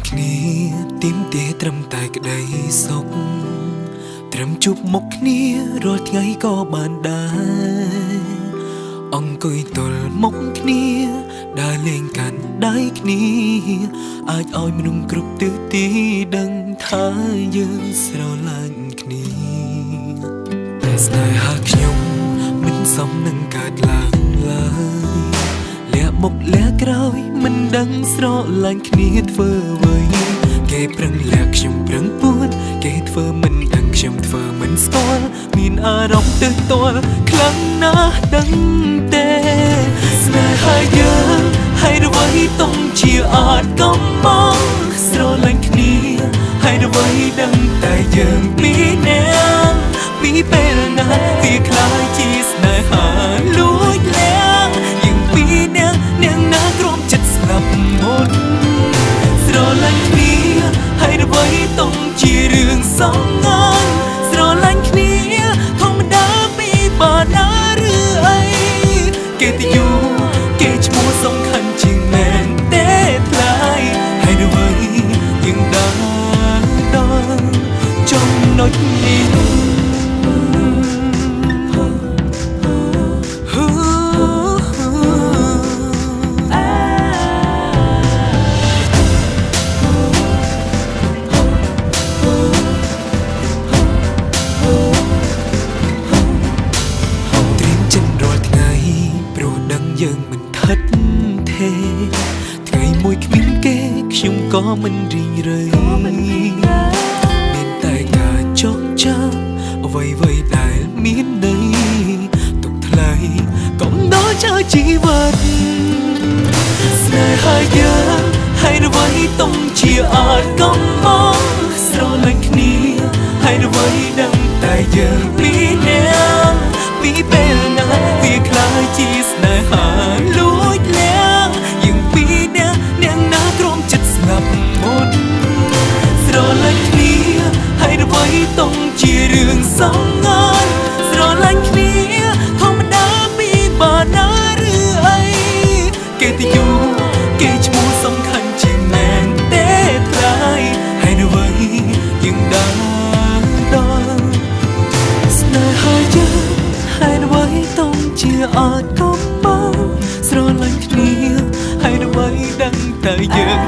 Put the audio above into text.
គ្នាទីមទាត្រឹមតែក្តីសុខត្រឹមជួបមុខគ្នារាល់ថ្ងៃក៏បានដែរអង្គុយទល់មុខគ្នាដើរលេងកាន់ដៃគ្នាអាចឲ្យមនុស្សគ្រប់ទិសទីដឹងថាយើងស្រឡាញ់គ្នាតែស្នេហាខ្ញុំមិនសមនឹងកើតឡើងឡើយលាក់មុខលាក់ក្រោយមិនដឹងស្រឡាញ់គ្នាធ្វើអ្វីគេប្រឹងលាក់ខ្ញុំប្រឹងពួនគេធ្វើមិនដឹងខ្ញុំធ្វើមិនស្គាល់មានអារម្មណ៍ទើសទាល់ខ្លាំងណាស់ដឹងទេស្នេហាយើងហើយអ្វីទុំជាអាចកំបងស្រឡាញ់គ្នាហើយអ្វីដឹងតែយើងពីរនាក់ពីពេលណាវាខ្លាចជាស្នេហាលួចលាងយើងពីរនាក់អ្នកណាក្រុមចិត្តស្លាប់មុនស្រឡាញ់គ្នាហើយអ្វីទុំជារឿងសំខាន់ស្រឡាញ់គ្នាធម្មតាពីបាណាឬអីគេទៅយូគេឈ្មោះសំខាន់ជាងមែនទេថ្លៃហើយអ្វីយើងដល់ចំណុចនេះយើងមិនថិតទេថ្ងៃមួយគ្មានគេខ្ញុំក៏មិនរីងរៃមានតែការចងចាំអ្វីៗដែលមានន័យទុកថ្លៃកំណត់ចោលជីវិតស្នេហាយើងហើយអ្វីទុំជាអាចកំបងស្រឡាញ់គ្នាហើយអ្វីដឹងតែយើងពីរនាក់ពីពេលណាវាខ្លាចជាស្នេហាលួចលាងយើងពីរនាក់អ្នកណាក្រុមចិត្តស្លាប់មុនស្រឡាញ់គ្នាហើយអ្វីទុំជារឿងសំខាន់ស្រឡាញ់គ្នាធម្មតាពីបាណាឬអីគេទៅយូគេឈ្មោះសំខាន់ជាងមែនទេថ្លៃហើយអ្វីយើងដល់ស្នេហាយើងហើយអ្វីទុំជាអាចកំបងស្រឡាញ់គ្នាហើយអ្វីដឹងតែយើង